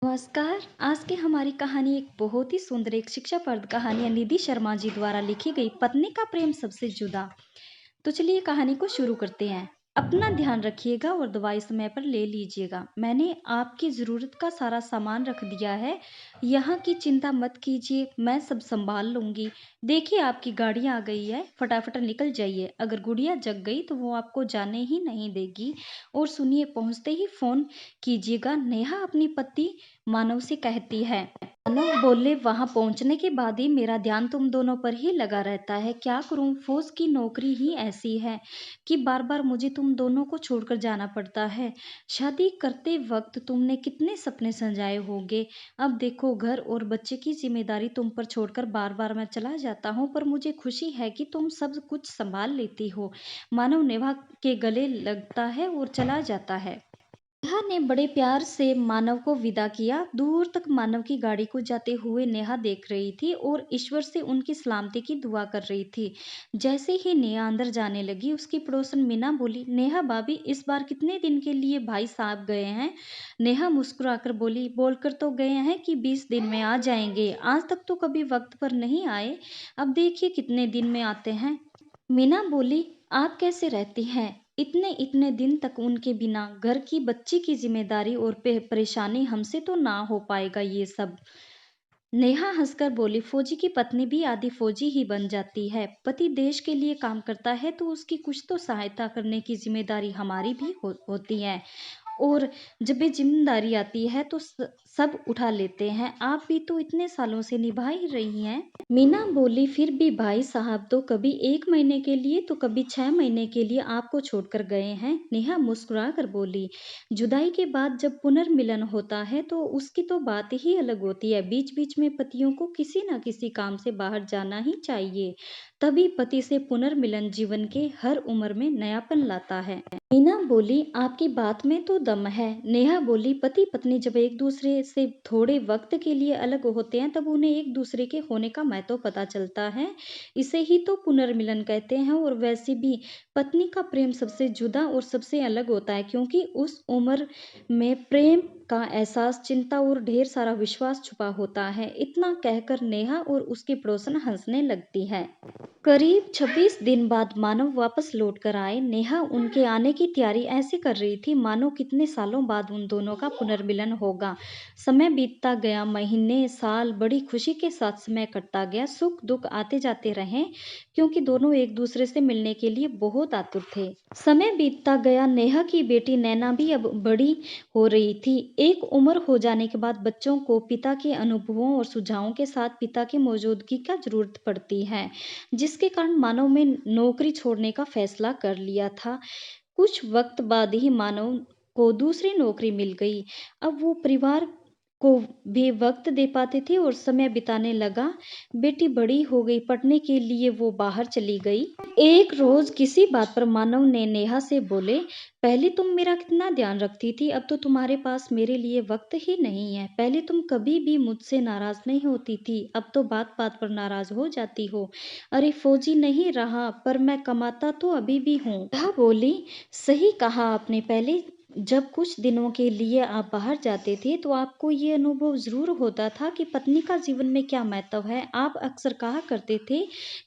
नमस्कार। आज की हमारी कहानी एक बहुत ही सुंदर एक शिक्षाप्रद कहानी है निधि शर्मा जी द्वारा लिखी गई पत्नी का प्रेम सबसे जुदा। तो चलिए कहानी को शुरू करते हैं। अपना ध्यान रखिएगा और दवाई समय पर ले लीजिएगा। मैंने आपकी ज़रूरत का सारा सामान रख दिया है। यहाँ की चिंता मत कीजिए, मैं सब संभाल लूँगी। देखिए आपकी गाड़ी आ गई है, फटाफट निकल जाइए। अगर गुड़िया जग गई तो वो आपको जाने ही नहीं देगी। और सुनिए, पहुँचते ही फ़ोन कीजिएगा, नेहा अपनी पति मानव से कहती है। मानव बोले, वहां पहुंचने के बाद ही मेरा ध्यान तुम दोनों पर ही लगा रहता है। क्या करूं, फौज की नौकरी ही ऐसी है कि बार बार मुझे तुम दोनों को छोड़कर जाना पड़ता है। शादी करते वक्त तुमने कितने सपने सजाए होंगे। अब देखो, घर और बच्चे की जिम्मेदारी तुम पर छोड़कर बार बार मैं चला जाता हूँ, पर मुझे खुशी है कि तुम सब कुछ संभाल लेती हो। मानव नेहा के गले लगता है और चला जाता है। नेहा ने बड़े प्यार से मानव को विदा किया। दूर तक मानव की गाड़ी को जाते हुए नेहा देख रही थी और ईश्वर से उनकी सलामती की दुआ कर रही थी। जैसे ही नेहा अंदर जाने लगी, उसकी पड़ोसन मीना बोली, नेहा भाभी, इस बार कितने दिन के लिए भाई साहब गए हैं? नेहा मुस्कुराकर बोली, बोलकर तो गए हैं कि 20 दिन में आ जाएंगे। आज तक तो कभी वक्त पर नहीं आए, अब देखिए कितने दिन में आते हैं। मीना बोली, आप कैसे रहती हैं इतने इतने दिन तक उनके बिना? घर की बच्ची की जिम्मेदारी और परेशानी, हमसे तो ना हो पाएगा ये सब। नेहा हंसकर बोली, फौजी की पत्नी भी आधी फौजी ही बन जाती है। पति देश के लिए काम करता है तो उसकी कुछ तो सहायता करने की जिम्मेदारी हमारी भी होती है। और जब ये जिम्मेदारी आती है तो सब उठा लेते हैं। आप भी तो इतने सालों से निभा ही रही हैं। मीना बोली, फिर भी भाई साहब तो कभी 1 महीने के लिए तो कभी 6 महीने के लिए आपको छोड़कर गए हैं। नेहा मुस्कुरा कर बोली, जुदाई के बाद जब पुनर्मिलन होता है तो उसकी तो बात ही अलग होती है। बीच बीच में पतियों को किसी न किसी काम से बाहर जाना ही चाहिए, तभी पति से पुनर्मिलन जीवन के हर उम्र में नयापन लाता है। मीना बोली, आपकी बात में तो दम है। नेहा बोली, पति पत्नी जब एक दूसरे से थोड़े वक्त के लिए अलग होते हैं तब उन्हें एक दूसरे के होने का महत्व पता चलता है। इसे ही तो पुनर्मिलन कहते हैं। और वैसे भी पत्नी का प्रेम सबसे जुदा और सबसे अलग होता है, क्योंकि उस उम्र में प्रेम का एहसास, चिंता और ढेर सारा विश्वास छुपा होता है। इतना कहकर नेहा और उसकी पड़ोसन हंसने लगती है। करीब 26 दिन बाद मानव वापस लौट कर आए। नेहा उनके आने की तैयारी ऐसे कर रही थी मानो कितने सालों बाद उन दोनों का पुनर्मिलन होगा। समय बीतता गया, महीने साल बड़ी खुशी के साथ समय कटता गया। सुख दुख आते जाते रहे, क्योंकि दोनों एक दूसरे से मिलने के लिए बहुत आतुर थे। समय बीतता गया। नेहा की बेटी नैना भी अब बड़ी हो रही थी। एक उम्र हो जाने के बाद बच्चों को पिता के अनुभवों और सुझावों के साथ पिता की मौजूदगी का जरूरत पड़ती है, जिसके कारण मानव ने नौकरी छोड़ने का फैसला कर लिया था। कुछ वक्त बाद ही मानव को दूसरी नौकरी मिल गई। अब वो परिवार को भी वक्त दे पाते थे और समय बिताने लगा। बेटी बड़ी हो गई, पढ़ने के लिए वो बाहर चली गई। एक रोज किसी बात पर मानव ने नेहा से बोले, पहले तुम मेरा कितना ध्यान रखती थी, अब तो तुम्हारे पास मेरे लिए वक्त ही नहीं है। पहले तुम कभी भी मुझसे नाराज नहीं होती थी, अब तो बात बात पर नाराज हो जाती हो। अरे फौजी नहीं रहा, पर मैं कमाता तो अभी भी हूँ। नेहा बोली, सही कहा आपने। पहले जब कुछ दिनों के लिए आप बाहर जाते थे तो आपको ये अनुभव जरूर होता था कि पत्नी का जीवन में क्या महत्व है। आप अक्सर कहा करते थे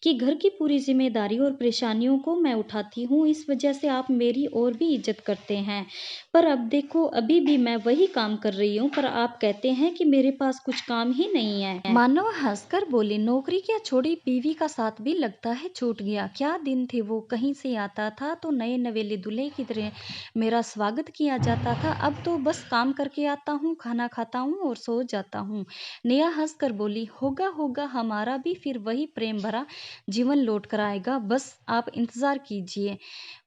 कि घर की पूरी जिम्मेदारी और परेशानियों को मैं उठाती हूँ, इस वजह से आप मेरी और भी इज्जत करते हैं। पर अब देखो, अभी भी मैं वही काम कर रही हूँ, पर आप कहते हैं कि मेरे पास कुछ काम ही नहीं है। मानव हंसकर बोले, नौकरी क्या छोड़ी, बीवी का साथ भी लगता है छूट गया। क्या दिन थे वो, कहीं से आता था तो नए नवेले दूल्हे की तरह मेरा स्वागत किया जाता था। अब तो बस काम करके आता हूँ, खाना खाता हूँ और सो जाता हूँ। नेहा हंसकर बोली, होगा होगा, हमारा भी फिर वही प्रेम भरा जीवन लौट कर आएगा, बस आप इंतजार कीजिए।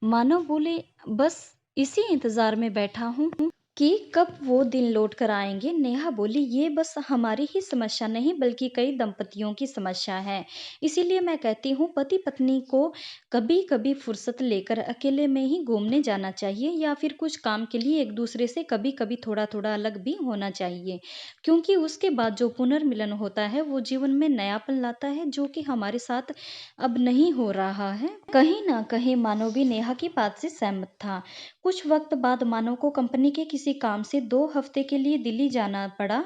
मानव बोले, बस इसी इंतजार में बैठा हूँ कि कब वो दिन लौट कर आएंगे। नेहा बोली, ये बस हमारी ही समस्या नहीं बल्कि कई दंपतियों की समस्या है। इसीलिए मैं कहती हूँ, पति पत्नी को कभी कभी फुर्सत लेकर अकेले में ही घूमने जाना चाहिए, या फिर कुछ काम के लिए एक दूसरे से कभी कभी थोड़ा थोड़ा अलग भी होना चाहिए, क्योंकि उसके बाद जो पुनर्मिलन होता है वो जीवन में नयापन लाता है, जो कि हमारे साथ अब नहीं हो रहा है। कहीं ना कहीं मानव भी नेहा की बात से सहमत था। कुछ वक्त बाद मानव को कंपनी के किसी काम से 2 हफ्ते के लिए दिल्ली जाना पड़ा।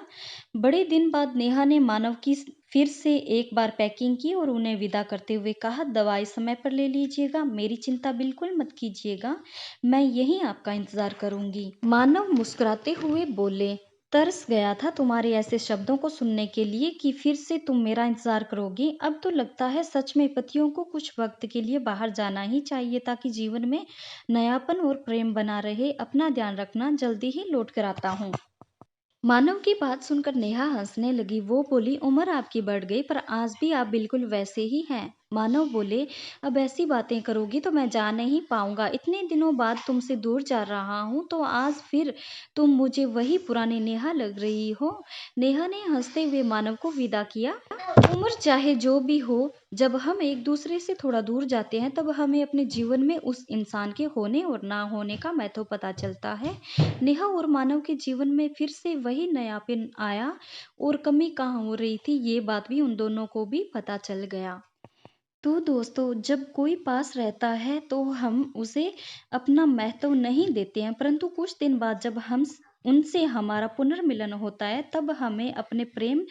बड़े दिन बाद नेहा ने मानव की फिर से एक बार पैकिंग की और उन्हें विदा करते हुए कहा, दवाई समय पर ले लीजिएगा, मेरी चिंता बिल्कुल मत कीजिएगा, मैं यहीं आपका इंतजार करूंगी। मानव मुस्कुराते हुए बोले, तरस गया था तुम्हारे ऐसे शब्दों को सुनने के लिए कि फिर से तुम मेरा इंतजार करोगी। अब तो लगता है सच में पतियों को कुछ वक्त के लिए बाहर जाना ही चाहिए ताकि जीवन में नयापन और प्रेम बना रहे। अपना ध्यान रखना, जल्दी ही लौट कर आता हूँ। मानव की बात सुनकर नेहा हंसने लगी। वो बोली, उम्र आपकी बढ़ गई पर आज भी आप बिल्कुल वैसे ही हैं। मानव बोले, अब ऐसी बातें करोगी तो मैं जा नहीं पाऊंगा। इतने दिनों बाद तुमसे दूर जा रहा हूँ तो आज फिर तुम मुझे वही पुरानी नेहा लग रही हो। नेहा ने हंसते हुए मानव को विदा किया। उम्र चाहे जो भी हो, जब हम एक दूसरे से थोड़ा दूर जाते हैं तब हमें अपने जीवन में उस इंसान के होने और ना होने का महत्व पता चलता है। नेहा और मानव के जीवन में फिर से वही नयापन आया और कमी कहाँ हो रही थी ये बात भी उन दोनों को भी पता चल गया। तो दोस्तों, जब कोई पास रहता है तो हम उसे अपना महत्व नहीं देते हैं, परंतु कुछ दिन बाद जब हम उनसे हमारा पुनर्मिलन होता है तब हमें अपने प्रेम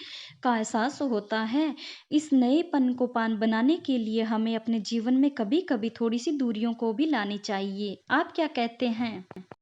का एहसास होता है। इस नएपन को पान बनाने के लिए हमें अपने जीवन में कभी कभी थोड़ी सी दूरियों को भी लानी चाहिए। आप क्या कहते हैं?